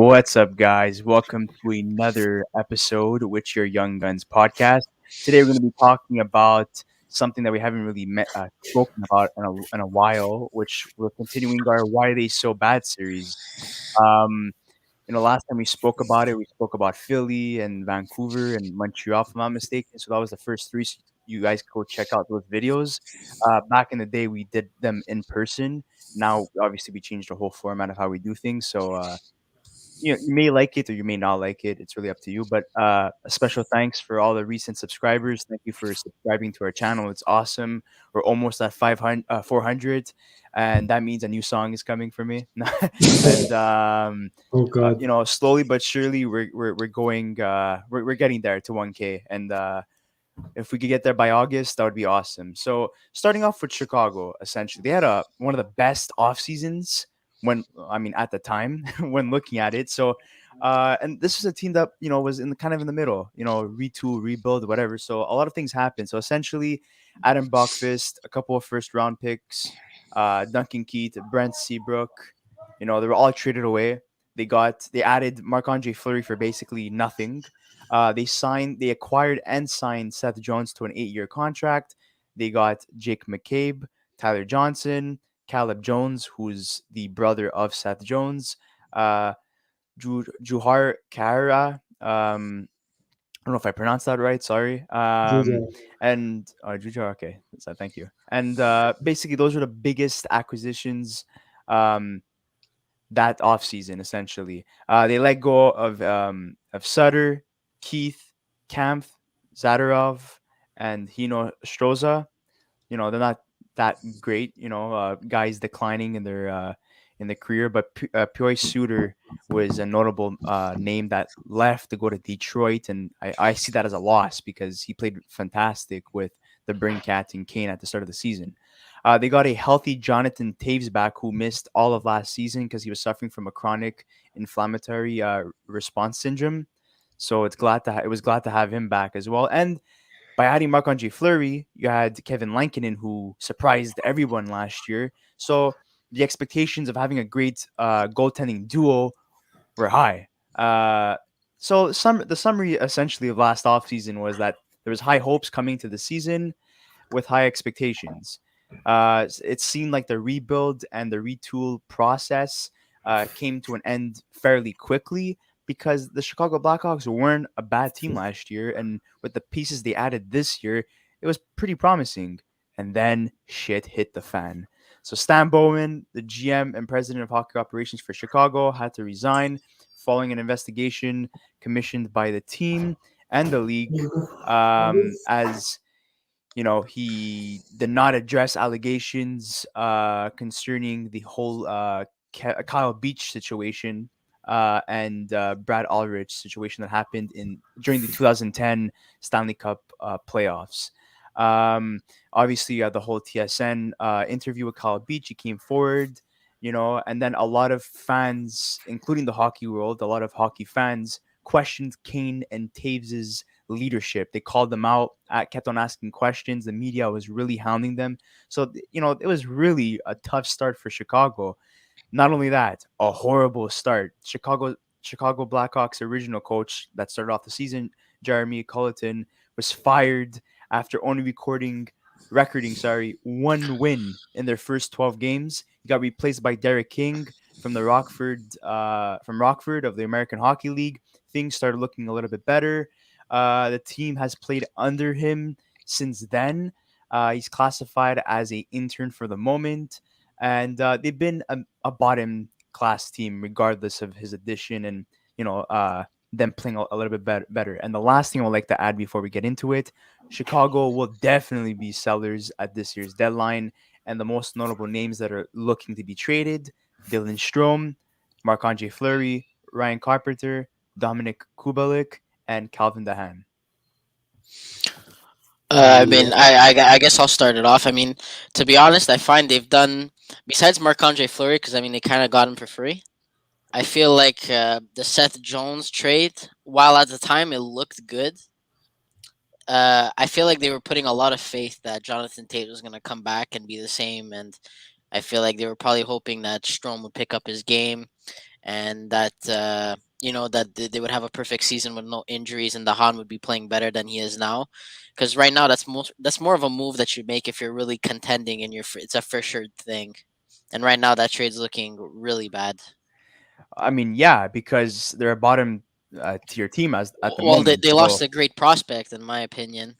What's up, guys? Welcome to another episode with your Young Guns podcast. Today, we're going to be talking about something that we haven't really spoken about in a while, which we're continuing our Why Are They So Bad series. Um, last time we spoke about it, we spoke about Philly and Vancouver and Montreal, if I'm not mistaken. So that was the first three. So you guys go check out those videos. Back in the day, we did them in person. Now, obviously, we changed the whole format of how we do things. You may like it or you may not like it. It's really up to you. But a special thanks for all the recent subscribers. Thank you for subscribing to our channel. It's awesome. We're almost at 500, 400, and that means a new song is coming for me. and Oh God. slowly but surely we're going. We're getting there to 1K, and if we could get there by August, that would be awesome. So starting off with Chicago, essentially, they had one of the best off seasons at the time when looking at it. So, and this was a team that was kind of in the middle, retool, rebuild, whatever. So a lot of things happened. So essentially, Adam Buckfist, a couple of first round picks, Duncan Keith, Brent Seabrook, they were all traded away. They added Marc Andre Fleury for basically nothing. They acquired and signed Seth Jones to an 8-year contract. They got Jake McCabe, Tyler Johnson, Caleb Jones, who's the brother of Seth Jones, uh, Juhar Kara. I don't know if I pronounced that right. Sorry. Judah. And Jujar. Okay, so thank you. And basically, those are the biggest acquisitions. That offseason, essentially. They let go of Sutter, Keith, Kampf, Zadarov, and Hino Stroza. They're not that great. Guys declining in their career, but Pioy Suter was a notable name that left to go to Detroit, and I see that as a loss because he played fantastic with the Brinkat and Kane at the start of the season. They got a healthy Jonathan Taves back who missed all of last season because he was suffering from a chronic inflammatory response syndrome. So it was glad to have him back as well. And by adding Marc Andre Fleury, you had Kevin Lankinen, who surprised everyone last year. So the expectations of having a great goaltending duo were high. The summary essentially of last offseason was that there was high hopes coming to the season with high expectations. It seemed like the rebuild and the retool process came to an end fairly quickly because the Chicago Blackhawks weren't a bad team last year, and with the pieces they added this year, it was pretty promising. And then shit hit the fan. So Stan Bowman, the GM and president of hockey operations for Chicago, had to resign following an investigation commissioned by the team and the league, as he did not address allegations concerning the whole Kyle Beach situation and Brad Ulrich situation that happened during the 2010 Stanley Cup playoffs. Obviously, the whole TSN interview with Kyle Beach, he came forward, and then a lot of fans, including the hockey world, a lot of hockey fans questioned Kane and Taves's leadership. They called them out, kept on asking questions. The media was really hounding them. So, it was really a tough start for Chicago. Not only that, a horrible start. Chicago Blackhawks original coach that started off the season, Jeremy Colleton, was fired after only recording one win in their first 12 games. He got replaced by Derek King from Rockford of the American Hockey League. Things started looking a little bit better. The team has played under him since then. He's classified as a intern for the moment, and they've been a bottom class team regardless of his addition and them playing a little bit better. And the last thing I would like to add before we get into it, Chicago will definitely be sellers at this year's deadline, and the most notable names that are looking to be traded: Dylan Strome, Marc Andre Fleury, Ryan Carpenter, Dominic Kubalik, and Calvin Dahan. I guess I'll start it off. I mean, to be honest, I find they've done, besides Marc-Andre Fleury, because, I mean, they kind of got him for free. I feel like the Seth Jones trade, while at the time it looked good, I feel like they were putting a lot of faith that Jonathan Tate was going to come back and be the same, and I feel like they were probably hoping that Strome would pick up his game and that that they would have a perfect season with no injuries, and the Han would be playing better than he is now. Because right now, that's more of a move that you make if you're really contending and it's a for sure thing. And right now, that trade's looking really bad. I mean, yeah, because they're a bottom tier team as at the Well, moment. they lost So, a great prospect, in my opinion.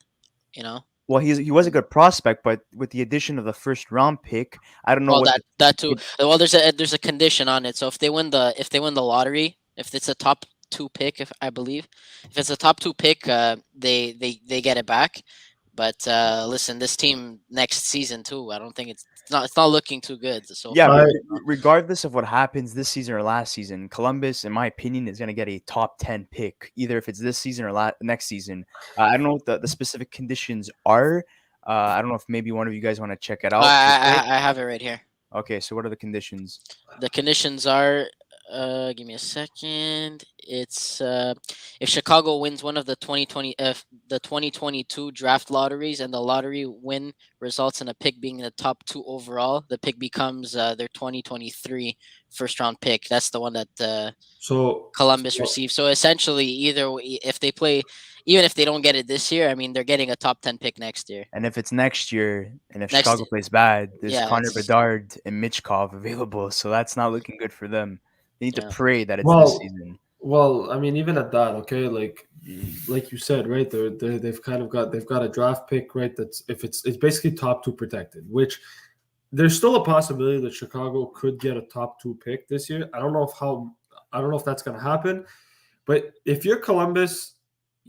You know. well, he was a good prospect, but with the addition of the first round pick, I don't know Well, what that too. the Well, there's a condition on it. So if they win the lottery, if it's a top two pick, if I believe, if it's a top two pick, they get it back. But listen, this team next season too. I don't think it's not looking too good so yeah, far. I regardless of what happens this season or last season, Columbus, in my opinion, is going to get a top 10 pick, either if it's this season or next season. I don't know what the specific conditions are. I don't know if maybe one of you guys want to check it I, out real quick. I have it right here. Okay, so what are the conditions? The conditions are, give me a second. It's if Chicago wins one of the 2022 draft lotteries, and the lottery win results in a pick being the top two overall, the pick becomes their 2023 first round pick. That's the one that so Columbus so received. So essentially, if they play, even if they don't get it this year, I mean they're getting a top 10 pick next year. And if it's next year, and if Next, Chicago plays bad, there's yeah, Connor it's Bedard and Mitchkov available, so that's not looking good for them. They need to yeah. pray that it's this well, season. well, I mean, even at that, okay, like you said, right? They've got a draft pick, right? That's if it's basically top two protected, which there's still a possibility that Chicago could get a top two pick this year. I don't know if that's going to happen, but if you're Columbus,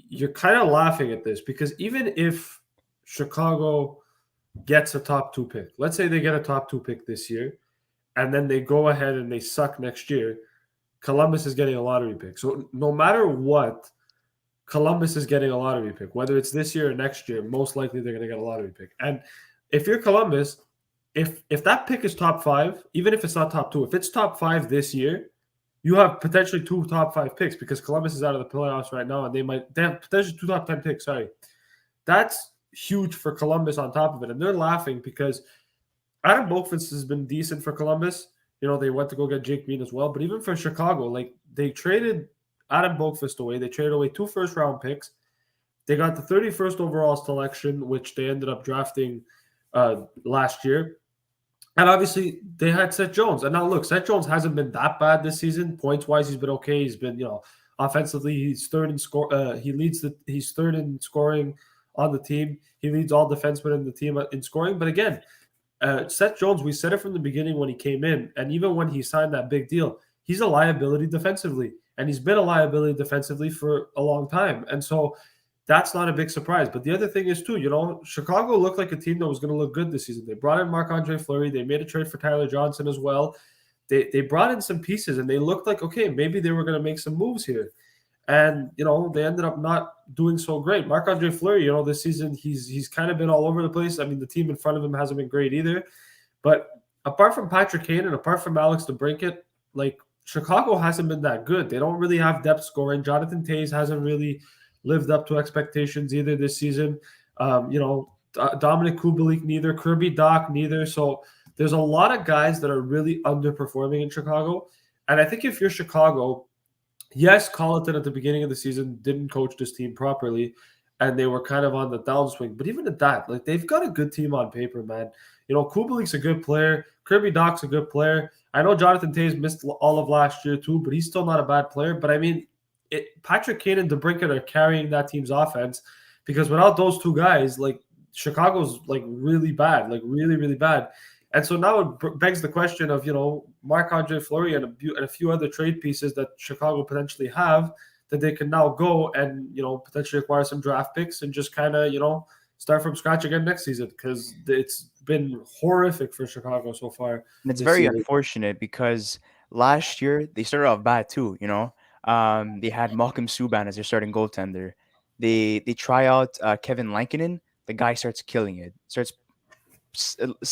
you're kind of laughing at this because even if Chicago gets a top two pick, let's say they get a top two pick this year, and then they go ahead and they suck next year, Columbus is getting a lottery pick. So no matter what, Columbus is getting a lottery pick, whether it's this year or next year. Most likely they're going to get a lottery pick. And if you're Columbus, if that pick is top five, even if it's not top two, if it's top five this year, you have potentially two top five picks because Columbus is out of the playoffs right now, and they have potentially two top 10 picks. Sorry, that's huge for Columbus on top of it, and they're laughing because Adam Boqvist has been decent for Columbus. You know, they went to go get Jake Bean as well. But even for Chicago, like they traded Adam Boqvist away. They traded away two first round picks. They got the 31st overall selection, which they ended up drafting last year. And obviously they had Seth Jones. And now look, Seth Jones hasn't been that bad this season. Points wise, he's been okay. He's been, offensively, he's third in score. He's third in scoring on the team. He leads all defensemen in the team in scoring. But again, Seth Jones, we said it from the beginning when he came in, and even when he signed that big deal, he's a liability defensively, and he's been a liability defensively for a long time. And so that's not a big surprise. But the other thing is, too, Chicago looked like a team that was going to look good this season. They brought in Marc-Andre Fleury. They made a trade for Tyler Johnson as well. They brought in some pieces, and they looked like, okay, maybe they were going to make some moves here. And, they ended up not doing so great. Marc-Andre Fleury, this season, he's kind of been all over the place. I mean, the team in front of him hasn't been great either. But apart from Patrick Kane and apart from Alex DeBrincat, like, Chicago hasn't been that good. They don't really have depth scoring. Jonathan Toews hasn't really lived up to expectations either this season. Dominic Kubalik neither. Kirby Dach neither. So there's a lot of guys that are really underperforming in Chicago. And I think if you're Chicago, yes, Colleton at the beginning of the season didn't coach this team properly, and they were kind of on the downswing. But even at that, like they've got a good team on paper, man. Kubalik's a good player. Kirby Dach's a good player. I know Jonathan Toews missed all of last year too, but he's still not a bad player. But I mean, Patrick Kane and DeBrincat are carrying that team's offense because without those two guys, like Chicago's like really bad, like really, really bad. And so now it begs the question of, Marc-Andre Fleury and a few other trade pieces that Chicago potentially have that they can now go and, potentially acquire some draft picks and just kind of, start from scratch again next season because it's been horrific for Chicago so far. And it's very unfortunate because last year they started off bad too, They had Malcolm Subban as their starting goaltender. They try out Kevin Lankinen. The guy starts killing it. Starts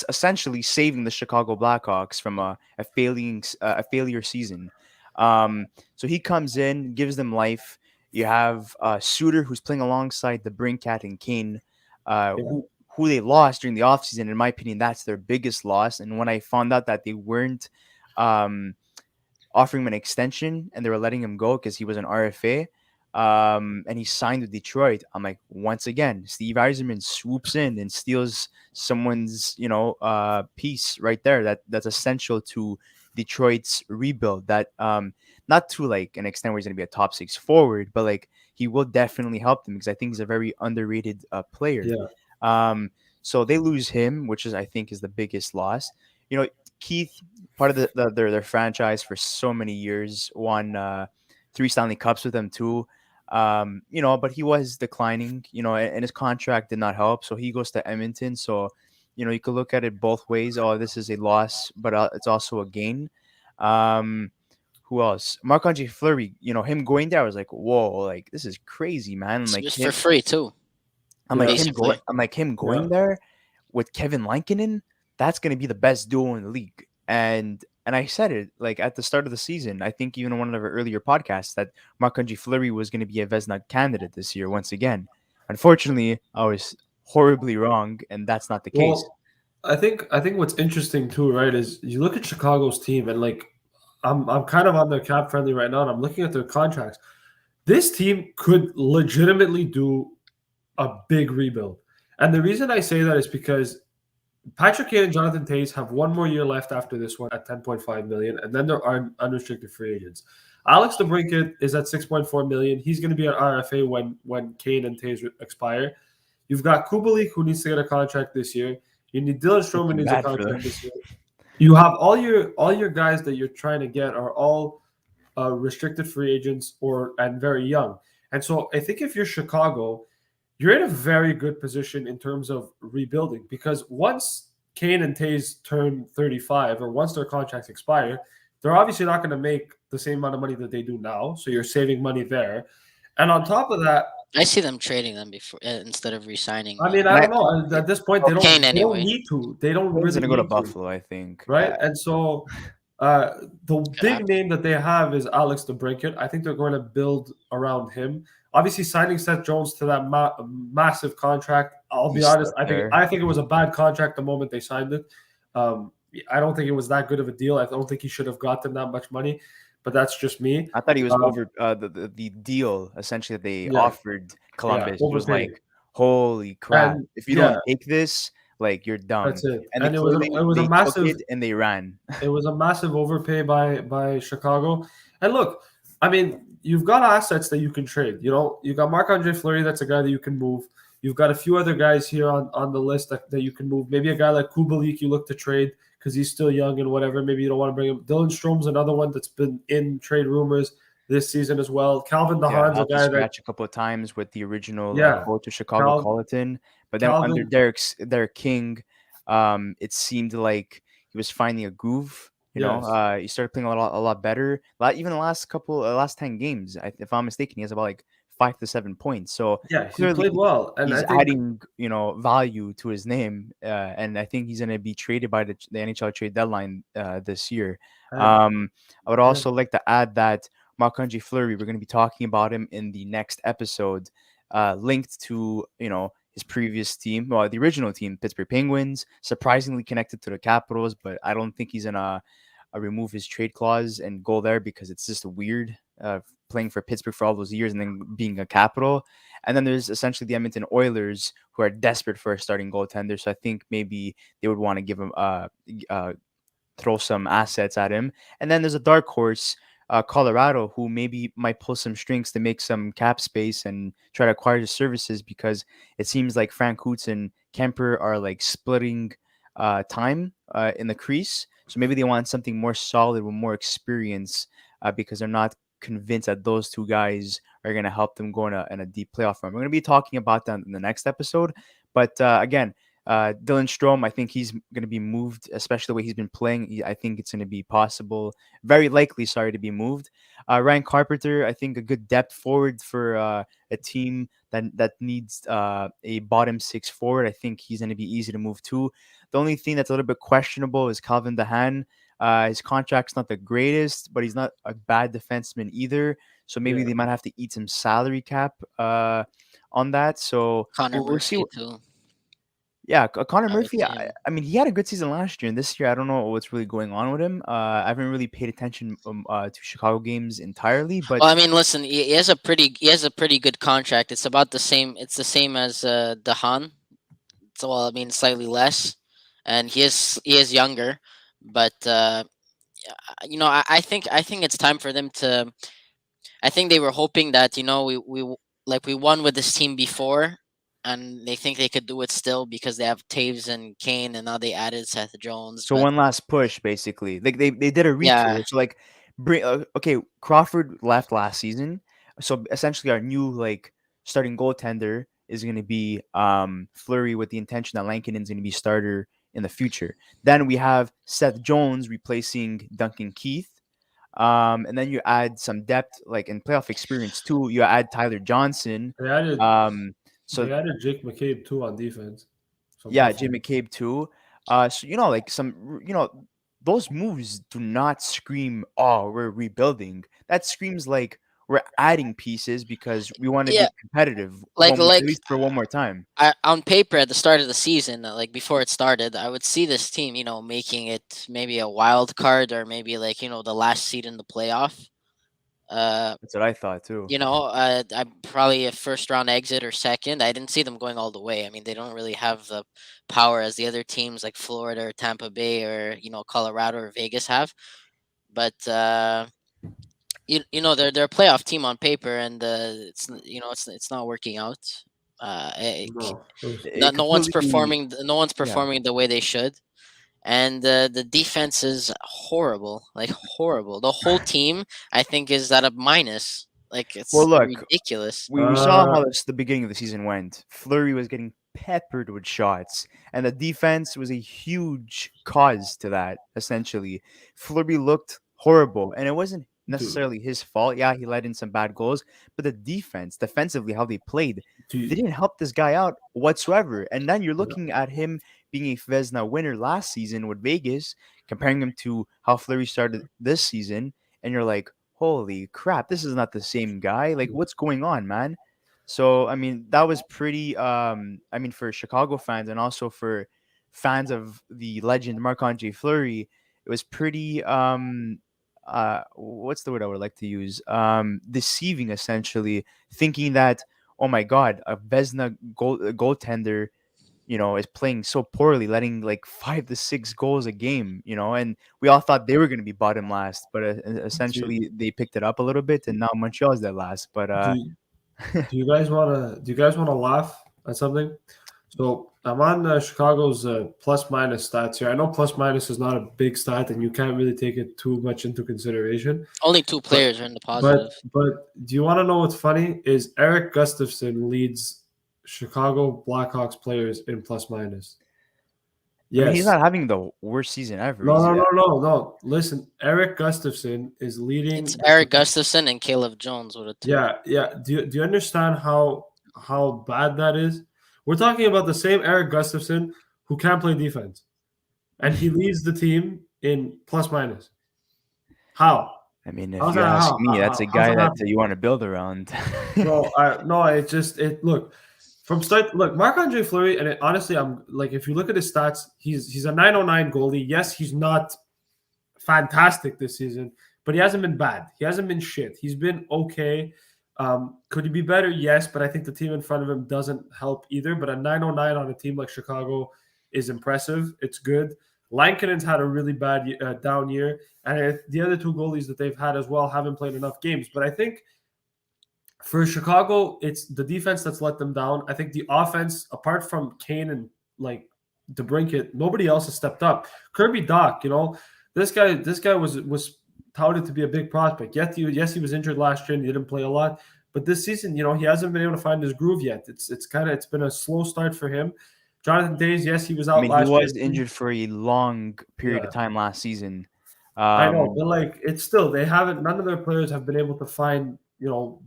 essentially saving the Chicago Blackhawks from a failure season. So he comes in, gives them life. You have Suter, who's playing alongside the Brincat and Kane, who they lost during the offseason. In my opinion, that's their biggest loss. And when I found out that they weren't offering him an extension, and they were letting him go because he was an RFA. And he signed with Detroit. I'm like, once again, Steve Eiserman swoops in and steals someone's, piece right there. That's essential to Detroit's rebuild. That not to like an extent where he's going to be a top six forward, but like he will definitely help them because I think he's a very underrated player. Yeah. So they lose him, which is I think is the biggest loss. Keith, part of their franchise for so many years, won 3 Stanley Cups with them too. But he was declining, and his contract did not help. So he goes to Edmonton. So, you could look at it both ways. Oh, this is a loss, but it's also a gain. Who else? Marc-Andre Fleury, him going there, I was like, whoa, like this is crazy, man. It's Like just him, for free too. Basically. him going there with Kevin Lankinen, that's gonna be the best duo in the league. And I said it like at the start of the season. I think even in one of our earlier podcasts that Marc-Andre Fleury was going to be a Vezina candidate this year once again. Unfortunately, I was horribly wrong, and that's not the case. Well, I think what's interesting too, right, is you look at Chicago's team and like I'm kind of on their cap friendly right now, and I'm looking at their contracts. This team could legitimately do a big rebuild. And the reason I say that is because Patrick Kane and Jonathan Toews have one more year left after this one at $10.5 million, and then there are unrestricted free agents. Alex DeBrincat is at $6.4 million. He's going to be an RFA when Kane and Toews expire. You've got Kubalik, who needs to get a contract this year. You need Dylan Strome, who needs a contract this year. You have all your guys that you're trying to get are all restricted free agents and very young. And so I think if you're Chicago, you're in a very good position in terms of rebuilding because once Kane and Toews turn 35 or once their contracts expire, they're obviously not going to make the same amount of money that they do now. So you're saving money there. And on top of that, I see them trading them before instead of re-signing. I mean, I don't know. At this point, they don't need to. They don't really going to go need to Buffalo, I think. Right? And so the big name that they have is Alex DeBrincat. I think they're going to build around him. Obviously, signing Seth Jones to that massive contract. I'll be honest. I think it was a bad contract the moment they signed it. I don't think it was that good of a deal. I don't think he should have gotten that much money. But that's just me. I thought he was over the deal essentially that they offered Columbus. It was like, holy crap! If you don't take this, like you're done. That's it. And it was a massive and they ran. It was a massive overpay by Chicago. And look, I mean, you've got assets that you can trade. You've got Marc-Andre Fleury, that's a guy that you can move. You've got a few other guys here on the list that you can move. Maybe a guy like Kubalik you look to trade because he's still young and whatever. Maybe you don't want to bring him. Dylan Strome's another one that's been in trade rumors this season as well. Calvin DeHaan's a guy that a couple of times with the original go to Chicago Colleton. But then under Derek King, it seemed like he was finding a groove. He started playing a lot better. Even the last 10 games, if I'm mistaken, he has about like 5 to 7 points. So he played well, and he's adding value to his name. And I think he's going to be traded by the NHL trade deadline this year. I would also like to add that Marc-Andre Fleury, we're going to be talking about him in the next episode, linked to his previous team, the original team, Pittsburgh Penguins, surprisingly connected to the Capitals, but I don't think he's gonna remove his trade clause and go there because it's just weird playing for Pittsburgh for all those years and then being a Capital. And then there's essentially the Edmonton Oilers who are desperate for a starting goaltender, so I think maybe they would want to give him throw some assets at him. And then there's a dark horse, Colorado, who maybe might pull some strings to make some cap space and try to acquire his services because it seems like Frank Hoots and Kemper are like splitting time in the crease. So maybe they want something more solid with more experience because they're not convinced that those two guys are going to help them go in a deep playoff run. We're going to be talking about that in the next episode. But again, Dylan Strome, I think he's going to be moved, especially the way he's been playing. I think it's going to be possible, very likely, to be moved. Ryan Carpenter, I think a good depth forward for a team that needs a bottom six forward. I think he's going to be easy to move to. The only thing that's a little bit questionable is Calvin DeHaan. His contract's not the greatest, but he's not a bad defenseman either. So maybe they might have to eat some salary cap on that. So Connor Murphy too. Yeah, Connor I would Murphy. say I, him. I mean, he had a good season last year, and this year I don't know what's really going on with him. I haven't really paid attention to Chicago games entirely, but Well, I mean, listen, he has a pretty good contract. It's about the same. It's the same as Dahan. So, well, I mean, slightly less, and he is younger, but I think it's time for them to. I think they were hoping that we won with this team before, and they think they could do it still because they have Taves and Kane, and now they added Seth Jones. so But one last push, basically. Like they did a yeah, retool. So like, okay, Crawford left last season, so essentially our new like starting goaltender is going to be Fleury with the intention that Lankinen's going to be starter in the future. Then we have Seth Jones replacing Duncan Keith. And then you add some depth, like in playoff experience too. You add Tyler Johnson. They added Um, so they added Jake McCabe too on defense. Some yeah, plus Jim one. McCabe too. So like those moves do not scream, "Oh, we're rebuilding." That screams like we're adding pieces because we want to yeah, be competitive like at like least for one more time. on paper at the start of the season, like before it started, I would see this team, making it maybe a wild card or maybe like the last seed in the playoff. Uh, That's what I thought too. I'm probably a first round exit or second. I didn't see them going all the way. I mean, they don't really have the power as the other teams like Florida or Tampa Bay or Colorado or Vegas have. But they're a playoff team on paper, and it's not working out. Uh, it, No, it was no, It no one's completely, performing. No one's yeah. performing the way they should, and the defense is horrible, like horrible. The whole team, I think, is at a minus. Like Well, it's look, ridiculous. we saw uh how the beginning of the season went. Flurry was getting peppered with shots, and the defense was a huge cause to that. Essentially, Flurry looked horrible, and it wasn't dude. necessarily his fault. Yeah, he let in some bad goals, but the defensively, how they played, they Dude, didn't help this guy out whatsoever. And then you're looking at him being a Vezina winner last season with Vegas, comparing him to how Flurry started this season, and you're like, holy crap, this is not the same guy. Like, what's going on, man? So, I mean, that was pretty, I mean, for Chicago fans and also for fans of the legend Marc-Andre Fleury, it was pretty, what's the word I would like to use? Deceiving, essentially, thinking that, oh my God, a Vesna goaltender, is playing so poorly, letting like 5 to 6 goals a game, and we all thought they were going to be bottom last, but dude, essentially they picked it up a little bit, and now Montreal's dead last. But do, do you guys wanna laugh at something? So I'm on Chicago's plus minus stats here. I know plus minus is not a big stat, and you can't really take it too much into consideration. Only two But players are in the but positive. but do you want to know what's funny? Is Eric Gustafson leads Chicago Blackhawks players in plus minus? I mean, he's Yes. not having the worst season ever. No, He's no, no, no, no. Listen, Eric Gustafson is It's leading the Eric Gustafson and Caleb Jones with a two. Yeah, yeah. Do you understand how bad that is? We're talking about the same Eric Gustafson who can't play defense, and he leads the team in plus minus. How? I mean, if How's you that? ask How? me, that's a How's guy that that happen, you want to build around. bro? No, it look from start. Look, Marc Andre Fleury, and honestly, I'm like, if you look at his stats, he's a 909 goalie. Yes, he's not fantastic this season, but he hasn't been bad. He hasn't been shit. He's been okay. Could he be better? Yes, but I think the team in front of him doesn't help either. But a 909 on a team like Chicago is impressive. It's good. Lankinen's had a really bad down year, and the other two goalies that they've had as well haven't played enough games. But I think for Chicago, it's the defense that's let them down. I think the offense, apart from Kane and like DeBrincat, nobody else has stepped up. Kirby Doc, this guy was touted to be a big prospect. Yet, yes, he was injured last year and he didn't play a lot. But this season, he hasn't been able to find his groove yet. It's been a slow start for him. Jonathan Days, yes, he was I out mean, he last year. was injured for a long period Yeah, of time last season. I know, but like it's still they haven't. None of their players have been able to find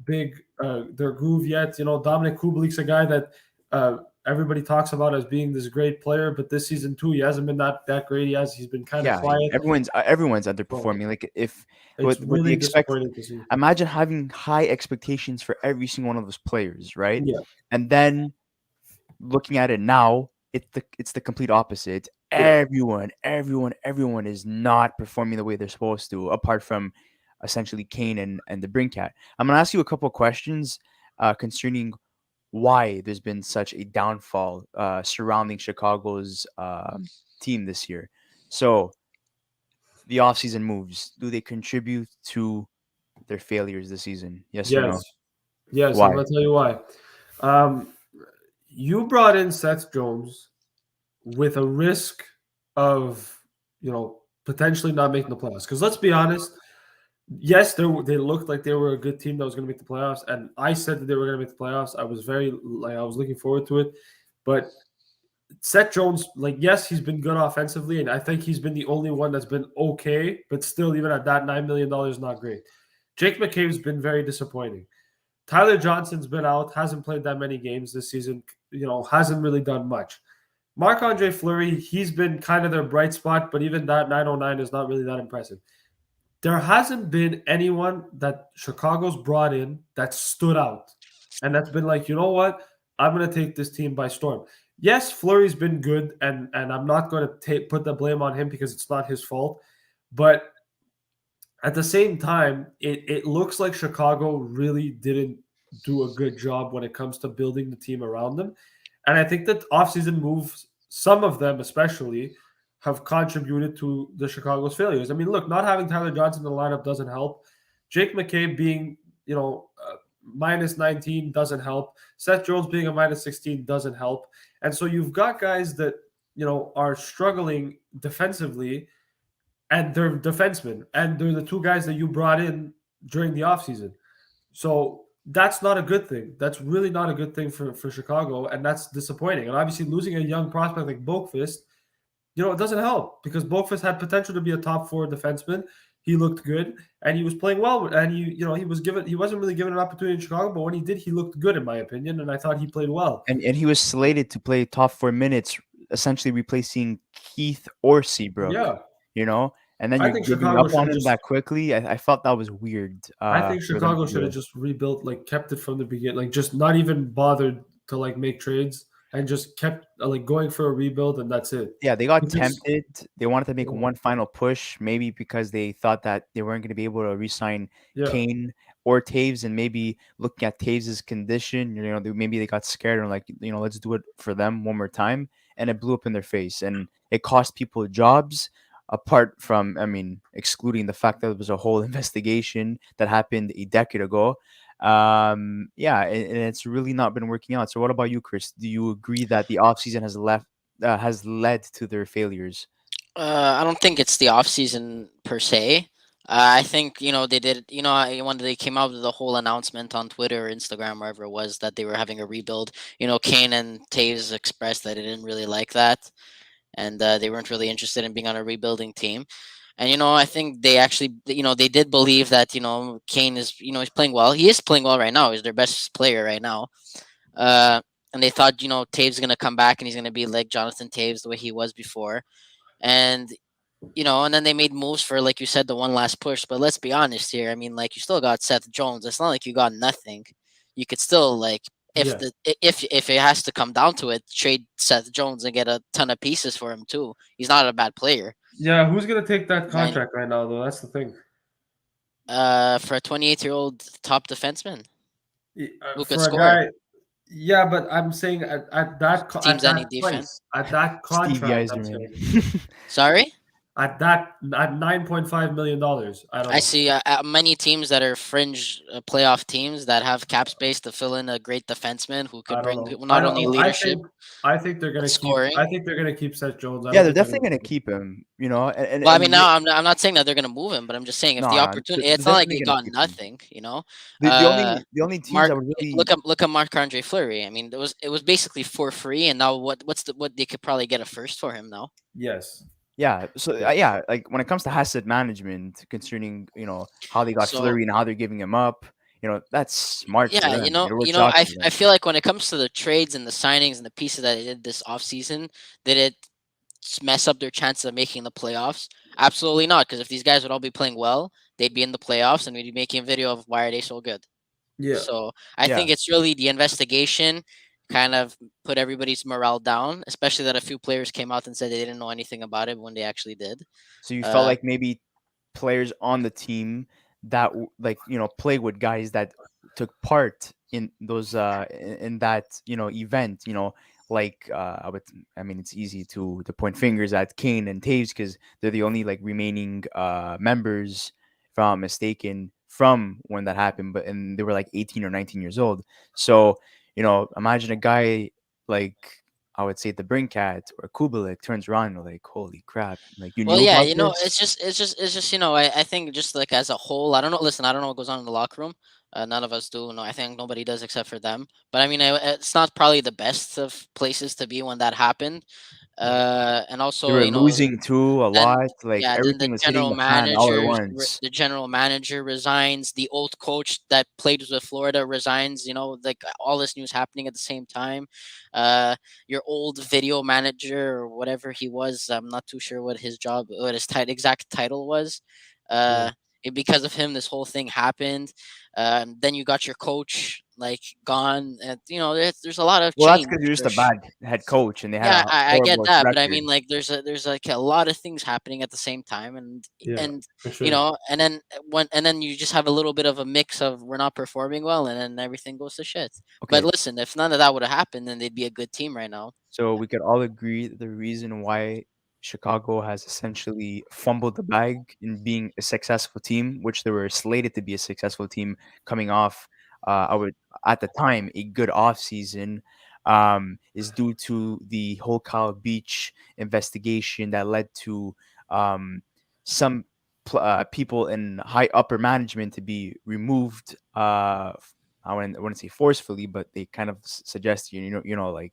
big their groove yet. Dominic Kubelik's a guy that everybody talks about as being this great player, but this season too, he hasn't been that great. He's been kind of Yeah, quiet. everyone's So underperforming. Like if it's what they really expect, disappointing to see. imagine having high expectations for every single one of those players, right? Yeah, And then looking at it now, it's the complete opposite. Yeah. Everyone is not performing the way they're supposed to, apart from essentially Kane and the Brinkat. I'm gonna ask you a couple of questions concerning why there's been such a downfall surrounding Chicago's team this year. So the offseason moves, do they contribute to their failures this season? Yes or Yes. no? Yes. I'm Why? gonna tell you why. Um, you brought in Seth Jones with a risk of, potentially not making the playoffs. Because let's be honest, yes, they looked like they were a good team that was going to make the playoffs, and I said that they were going to make the playoffs. I was looking forward to it, but Seth Jones, like, yes, he's been good offensively, and I think he's been the only one that's been okay, but still, even at that $9 million, not great. Jake McCabe's been very disappointing. Tyler Johnson's been out, hasn't played that many games this season, hasn't really done much. Marc-Andre Fleury, he's been kind of their bright spot, but even that 909 is not really that impressive. There hasn't been anyone that Chicago's brought in that stood out and that's been like, you know what? I'm going to take this team by storm. Yes, Fleury's been good, and I'm not going to put the blame on him because it's not his fault. But at the same time, it looks like Chicago really didn't do a good job when it comes to building the team around them. And I think that offseason moves, some of them especially, have contributed to the Chicago's failures. I mean, look, not having Tyler Johnson in the lineup doesn't help. Jake McCabe being, minus 19 doesn't help. Seth Jones being a minus 16 doesn't help. And so you've got guys that, are struggling defensively, and they're defensemen, and they're the two guys that you brought in during the offseason. So that's not a good thing. That's really not a good thing for Chicago, and that's disappointing. And obviously losing a young prospect like Boqvist, it doesn't help because Boqvist had potential to be a top four defenseman. He looked good and he was playing well, and he wasn't really given an opportunity in Chicago, but when he did, he looked good in my opinion, and I thought he played well. And he was slated to play top 4 minutes, essentially replacing Keith or Seabrook. Yeah. And then I you're think giving Chicago up should on have him just that quickly. I felt that was weird. I think For them Chicago to should have do. just rebuilt, like kept it from the beginning, like just not even bothered to like make trades and just kept like going for a rebuild, and that's it. Yeah, they got Because tempted. They wanted to make yeah, one final push, maybe because they thought that they weren't going to be able to re-sign yeah, Kane or Taves, and maybe looking at Taves' condition, maybe they got scared and like, let's do it for them one more time, and it blew up in their face, and it cost people jobs. Apart from, I mean, excluding the fact that there was a whole investigation that happened a decade ago, yeah, and it's really not been working out. So, what about you, Chris? Do you agree that the offseason has led to their failures? I don't think it's the off season per se. I think they did. When they came out with the whole announcement on Twitter or Instagram, wherever it was, that they were having a rebuild. Kane and Taves expressed that they didn't really like that, and they weren't really interested in being on a rebuilding team. And I think they actually, they did believe that Kane is, he's playing well. He is playing well right now. He's their best player right now. Uh, and they thought Taves is gonna come back and he's gonna be like Jonathan Taves the way he was before. And and then they made moves for, like you said, the one last push. But let's be honest here. I mean, like, you still got Seth Jones. It's not like you got nothing. You could still, like, yeah, if it has to come down to it, trade Seth Jones and get a ton of pieces for him too. He's not a bad player. yeah. Who's gonna take that Nine, contract right now, though? That's the thing. for a 28-year-old top defenseman who could For a score, guy, yeah, but I'm saying at teams any that defense. price, at that Steve contract, I'm Yzerman. saying Sorry. at $9.5 million. I don't I know. see many teams that are fringe playoff teams that have cap space to fill in a great defenseman who I could don't bring know. I not only don't. leadership I think they're but gonna keep. scoring. I think they're gonna keep Seth Jones. I Yeah, don't they're think they're definitely gonna. gonna keep him. And Well, I mean, and now I'm not saying that they're going to move him, but I'm just saying if no, the no, opportunity, they're it's not like definitely they gonna got keep him. nothing. The Uh, only the only teams Mark, that would really look at Marc Andre Fleury. I mean, it was basically for free, and now what they could probably get a first for him now. Yes. yeah. So Yes. yeah, like when it comes to asset management, concerning how they got So Flurry and how they're giving him up, that's smart for yeah, them. It works I out for I them. feel like when it comes to the trades and the signings and the pieces that they did this offseason, did it mess up their chances of making the playoffs? Absolutely not, because if these guys would all be playing well, they'd be in the playoffs, and we'd be making a video of why are they so good. Yeah. So I Yeah. think it's really the investigation, kind of put everybody's morale down, especially that a few players came out and said they didn't know anything about it when they actually did. So you felt Uh, like maybe players on the team that like play with guys that took part in those in that event, like I mean it's easy to point fingers at Kane and Taves because they're the only like remaining members, if I'm not mistaken, from when that happened, but and they were like 18 or 19 years old. So imagine a guy like, I would say, the Brinkat or Kubelik turns around and you're like, holy crap, like you well, knew yeah, about this. it's just I think just like as a whole, I don't know. Listen, I don't know what goes on in the locker room. None of us do. No, I think nobody does except for them. But I mean, it's not probably the best of places to be when that happened. And They also, were losing too a then lot. Like yeah, then everything was hitting the fan all at once. the general manager resigns. The old coach that played with Florida resigns. Like all this news happening at the same time. Your old video manager or whatever he was, I'm not too sure what his exact title was. Yeah. Because of him, this whole thing happened. Then you got your coach like gone, and there's a lot of Well, that's change because you're just for a bad head coach and they had yeah, a I get horrible that, but I record. mean, like, there's like a lot of things happening at the same time, and Yeah, and for sure. and then you just have a little bit of a mix of we're not performing well, and then everything goes to shit. But Okay, listen, if none of that would have happened, then they'd be a good team right now. so we could all agree that the reason why Chicago has essentially fumbled the bag in being a successful team, which they were slated to be a successful team coming off, I would at the time a good offseason, is due to the whole Kyle Beach investigation that led to um, some people in high upper management to be removed. I wouldn't say forcefully, but they kind of suggest like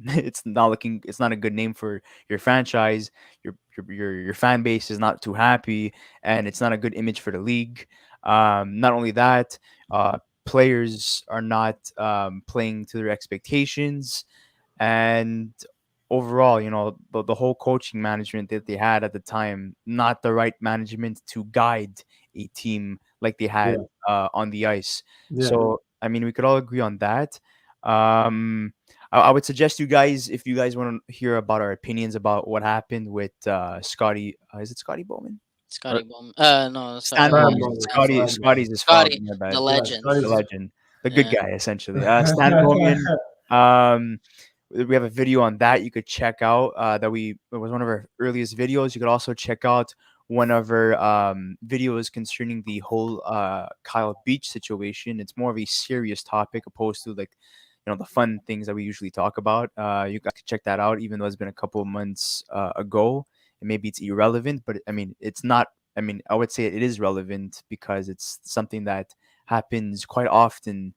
it's not a good name for your franchise. Your fan base is not too happy, and it's not a good image for the league. Not only that, players are not playing to their expectations, and overall, the whole coaching management that they had at the time, not the right management to guide a team like they had Yeah. on the ice. Yeah. So I mean, we could all agree on that. I would suggest you guys, if you guys want to hear about our opinions about what happened with Scotty, is it Scotty Bowman or Scotty Bowman, no, Stan Stan Bowman? Bowman. Stan Scotty, Stan Bowman. Scotty's his father. Scotty, My the bad. Yeah, legend. The Scotty's legend, the good Yeah. guy, essentially. Stan Bowman. Um, we have a video on that you could check out. It was one of our earliest videos. You could also check out one of our videos concerning the whole Kyle Beach situation. It's more of a serious topic opposed to like the fun things that we usually talk about. You guys can check that out, even though it's been a couple of months ago, and maybe it's irrelevant. But I mean, it's not. I mean, I would say it is relevant because it's something that happens quite often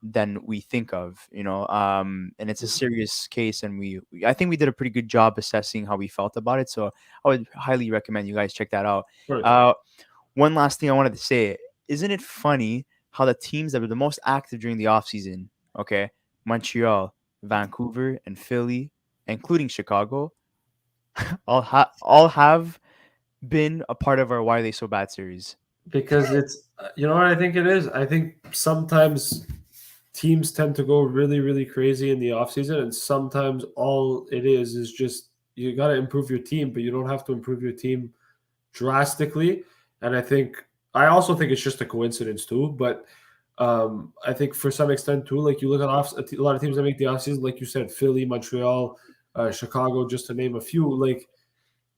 than we think of, and it's a serious case, and I think we did a pretty good job assessing how we felt about it. So I would highly recommend you guys check that out. Of course. One last thing I wanted to say: isn't it funny how the teams that were the most active during the offseason, okay, Montreal, Vancouver, and Philly, including Chicago, all have been a part of our Why Are They So Bad series. Because it's you know what I think it is. I think sometimes teams tend to go really, really crazy in the offseason, and sometimes all it is just you got to improve your team, but you don't have to improve your team drastically. And I also think it's just a coincidence too. But I think for some extent too, like you look at a lot of teams that make the offseason, like you said, Philly, Montreal, Chicago, just to name a few. Like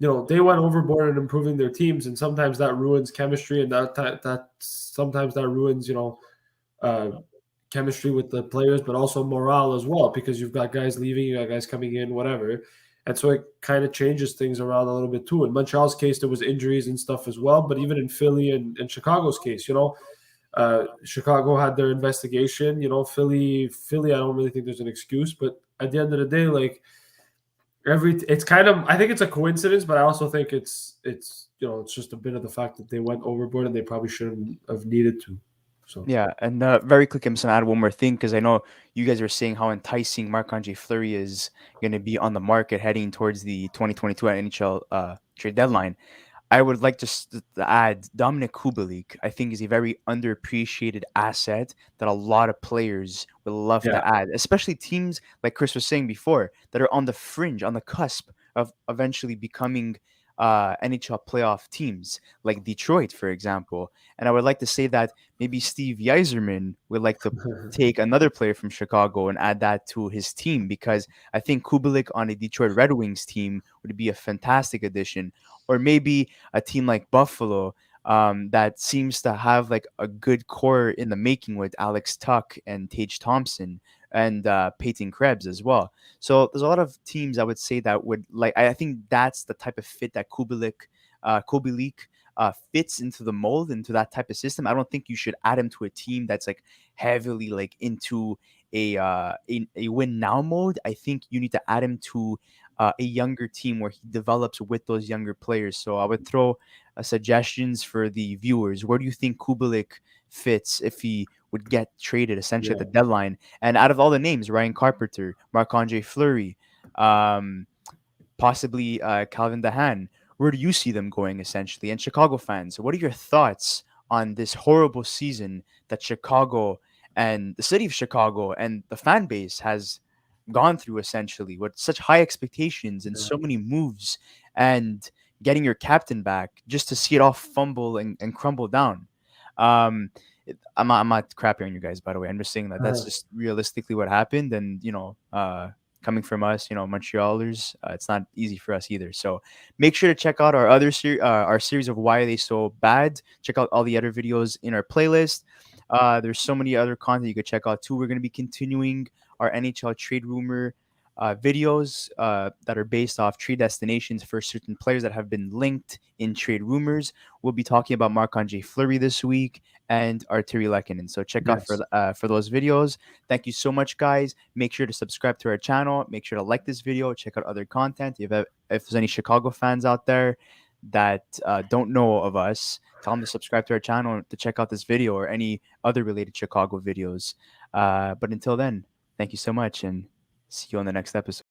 they went overboard in improving their teams, and sometimes that ruins chemistry, and that sometimes that ruins uh, chemistry with the players, but also morale as well, because you've got guys leaving, you got guys coming in, whatever. And so it kind of changes things around a little bit too. In Montreal's case, there was injuries and stuff as well, but even in Philly and Chicago's case, Chicago had their investigation. Philly, I don't really think there's an excuse, but at the end of the day, like it's kind of, I think it's a coincidence, but I also think it's just a bit of the fact that they went overboard and they probably shouldn't have needed to. So Yeah, and very quick, I'm just gonna add one more thing because I know you guys were saying how enticing Marc-Andre Fleury is going to be on the market heading towards the 2022 NHL trade deadline. I would like to add Dominic Kubalik. I think is a very underappreciated asset that a lot of players will love Yeah. to add, especially teams like Chris was saying before that are on the fringe, on the cusp of eventually becoming NHL playoff teams, like Detroit, for example. And I would like to say that maybe Steve Yzerman would like to take another player from Chicago and add that to his team because I think Kubalik on a Detroit Red Wings team would be a fantastic addition. Or maybe a team like Buffalo that seems to have like a good core in the making with Alex Tuck and Tage Thompson and Peyton Krebs as well. So there's a lot of teams I would say that would like. I think that's the type of fit that Kubelik fits into the mold, into that type of system. I don't think you should add him to a team that's like heavily like into a win now mode. I think you need to add him to a younger team where he develops with those younger players. So I would throw suggestions for the viewers. Where do you think Kubalik fits if he would get traded essentially at Yeah. the deadline? And out of all the names, Ryan Carpenter, Marc-Andre Fleury, um, possibly Calvin Dehan. Where do you see them going essentially? And Chicago fans, what are your thoughts on this horrible season that Chicago and the city of Chicago and the fan base has gone through essentially with such high expectations and Yeah. so many moves and getting your captain back just to see it all fumble and crumble down? Um, I'm not crapping on you guys, by the way. I'm just saying that that's Uh-huh. just realistically what happened. And, coming from us, Montrealers, it's not easy for us either. So make sure to check out our series of Why Are They So Bad. Check out all the other videos in our playlist. There's so many other content you could check out too. We're going to be continuing our NHL trade rumor videos that are based off trade destinations for certain players that have been linked in trade rumors. We'll be talking about Marc-Andre Fleury this week and Arturi Lehkonen. So check out Yes. for those videos. Thank you so much, guys. Make sure to subscribe to our channel. Make sure to like this video. Check out other content. If there's any Chicago fans out there that don't know of us, tell them to subscribe to our channel to check out this video or any other related Chicago videos. But until then, thank you so much and see you on the next episode.